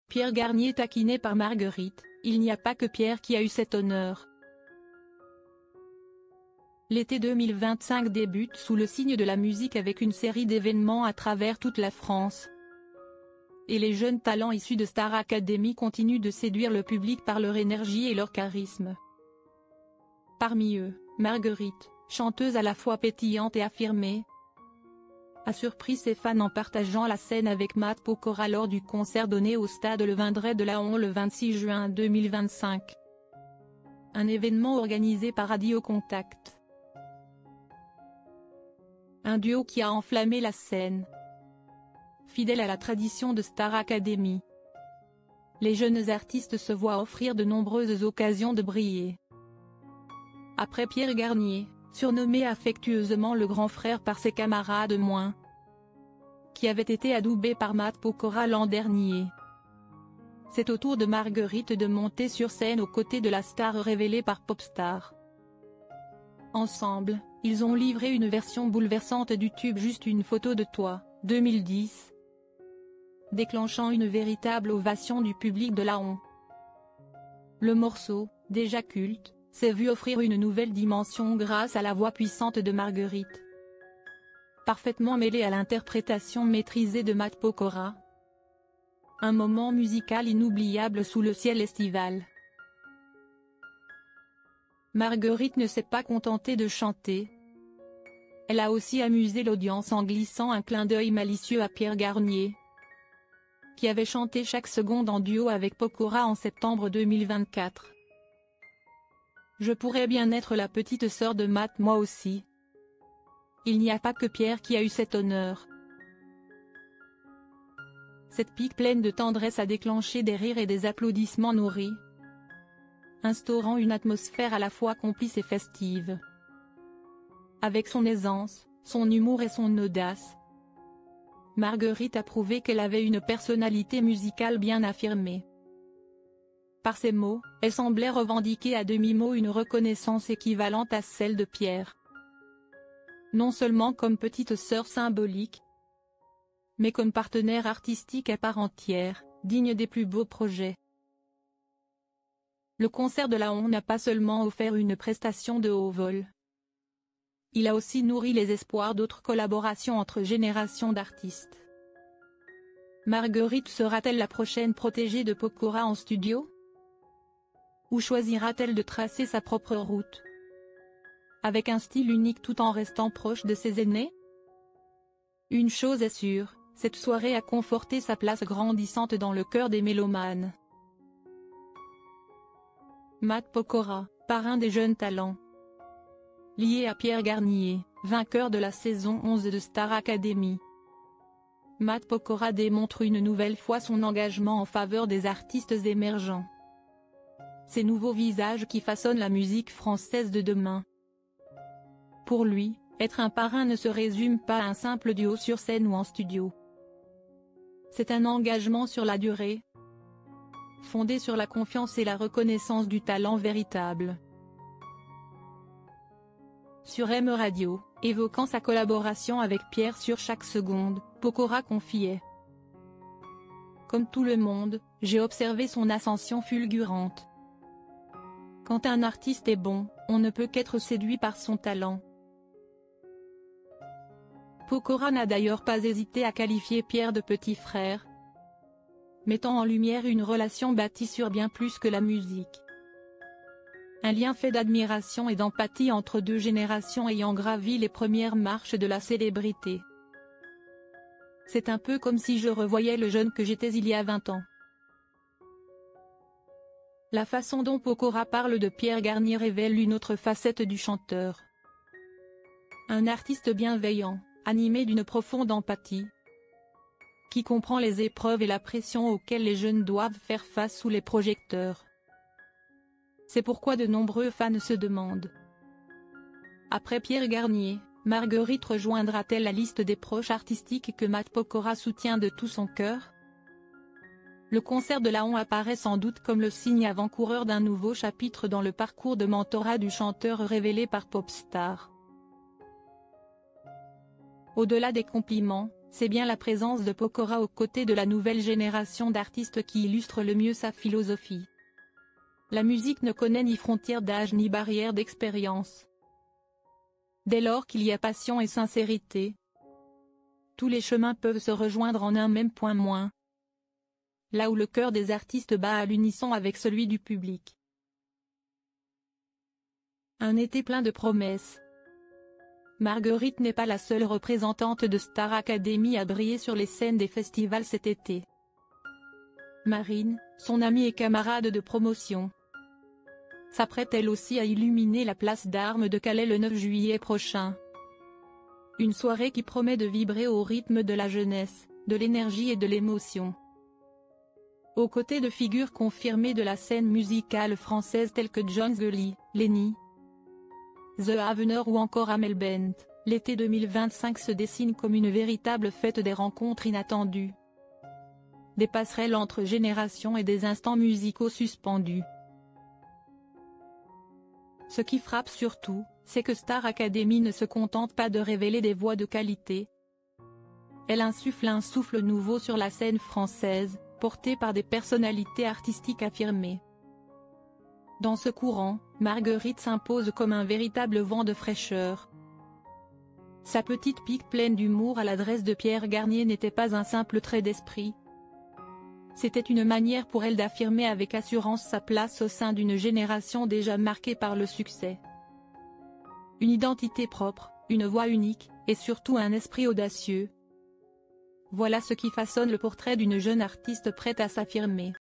Pierre Garnier taquiné par Marguerite, il n'y a pas que Pierre qui a eu cet honneur. L'été 2025 débute sous le signe de la musique avec une série d'événements à travers toute la France. Et les jeunes talents issus de Star Academy continuent de séduire le public par leur énergie et leur charisme. Parmi eux, Marguerite, chanteuse à la fois pétillante et affirmée, a surpris ses fans en partageant la scène avec Matt Pokora lors du concert donné au stade Le Vindret de Laon le 26 juin 2025. Un événement organisé par Radio Contact. Un duo qui a enflammé la scène. Fidèle à la tradition de Star Academy, les jeunes artistes se voient offrir de nombreuses occasions de briller. Après Pierre Garnier, surnommé affectueusement le grand frère par ses camarades qui avait été adoubé par Matt Pokora l'an dernier, c'est au tour de Marguerite de monter sur scène aux côtés de la star révélée par Popstar. Ensemble, ils ont livré une version bouleversante du tube Juste une photo de toi, 2010, déclenchant une véritable ovation du public de Laon. Le morceau, déjà culte, s'est vu offrir une nouvelle dimension grâce à la voix puissante de Marguerite, parfaitement mêlée à l'interprétation maîtrisée de Matt Pokora. Un moment musical inoubliable sous le ciel estival. Marguerite ne s'est pas contentée de chanter. Elle a aussi amusé l'audience en glissant un clin d'œil malicieux à Pierre Garnier, qui avait chanté Chaque seconde en duo avec Pokora en septembre 2024. Je pourrais bien être la petite sœur de Matt moi aussi. Il n'y a pas que Pierre qui a eu cet honneur. Cette pique pleine de tendresse a déclenché des rires et des applaudissements nourris, instaurant une atmosphère à la fois complice et festive. Avec son aisance, son humour et son audace, Marguerite a prouvé qu'elle avait une personnalité musicale bien affirmée. Par ses mots, elle semblait revendiquer à demi-mot une reconnaissance équivalente à celle de Pierre. Non seulement comme petite sœur symbolique, mais comme partenaire artistique à part entière, digne des plus beaux projets. Le concert de Laon n'a pas seulement offert une prestation de haut vol. Il a aussi nourri les espoirs d'autres collaborations entre générations d'artistes. Marguerite sera-t-elle la prochaine protégée de Pokora en studio? Ou choisira-t-elle de tracer sa propre route, avec un style unique tout en restant proche de ses aînés? Une chose est sûre, cette soirée a conforté sa place grandissante dans le cœur des mélomanes. Matt Pokora, parrain des jeunes talents. Lié à Pierre Garnier, vainqueur de la saison 11 de Star Academy. Matt Pokora démontre une nouvelle fois son engagement en faveur des artistes émergents. Ces nouveaux visages qui façonnent la musique française de demain. Pour lui, être un parrain ne se résume pas à un simple duo sur scène ou en studio. C'est un engagement sur la durée, fondé sur la confiance et la reconnaissance du talent véritable. Sur M Radio, évoquant sa collaboration avec Pierre sur Chaque seconde, Pokora confiait: Comme tout le monde, j'ai observé son ascension fulgurante. Quand un artiste est bon, on ne peut qu'être séduit par son talent. Pokora n'a d'ailleurs pas hésité à qualifier Pierre de petit frère, mettant en lumière une relation bâtie sur bien plus que la musique. Un lien fait d'admiration et d'empathie entre deux générations ayant gravi les premières marches de la célébrité. C'est un peu comme si je revoyais le jeune que j'étais il y a 20 ans. La façon dont Pokora parle de Pierre Garnier révèle une autre facette du chanteur. Un artiste bienveillant, animé d'une profonde empathie, qui comprend les épreuves et la pression auxquelles les jeunes doivent faire face sous les projecteurs. C'est pourquoi de nombreux fans se demandent: après Pierre Garnier, Marguerite rejoindra-t-elle la liste des proches artistiques que Matt Pokora soutient de tout son cœur? Le concert de Laon apparaît sans doute comme le signe avant-coureur d'un nouveau chapitre dans le parcours de mentorat du chanteur révélé par Popstar. Au-delà des compliments, c'est bien la présence de Pokora aux côtés de la nouvelle génération d'artistes qui illustre le mieux sa philosophie. La musique ne connaît ni frontières d'âge ni barrière d'expérience. Dès lors qu'il y a passion et sincérité, tous les chemins peuvent se rejoindre en un même point moins. Là où le cœur des artistes bat à l'unisson avec celui du public. Un été plein de promesses. Marguerite n'est pas la seule représentante de Star Academy à briller sur les scènes des festivals cet été. Marine, son amie et camarade de promotion, s'apprête elle aussi à illuminer la place d'Armes de Calais le 9 juillet prochain. Une soirée qui promet de vibrer au rythme de la jeunesse, de l'énergie et de l'émotion. Aux côtés de figures confirmées de la scène musicale française telles que John Scully, Lenny, The Avener ou encore Amel Bent, l'été 2025 se dessine comme une véritable fête des rencontres inattendues. Des passerelles entre générations et des instants musicaux suspendus. Ce qui frappe surtout, c'est que Star Academy ne se contente pas de révéler des voix de qualité. Elle insuffle un souffle nouveau sur la scène française, portée par des personnalités artistiques affirmées. Dans ce courant, Marguerite s'impose comme un véritable vent de fraîcheur. Sa petite pique pleine d'humour à l'adresse de Pierre Garnier n'était pas un simple trait d'esprit. C'était une manière pour elle d'affirmer avec assurance sa place au sein d'une génération déjà marquée par le succès. Une identité propre, une voix unique, et surtout un esprit audacieux. Voilà ce qui façonne le portrait d'une jeune artiste prête à s'affirmer.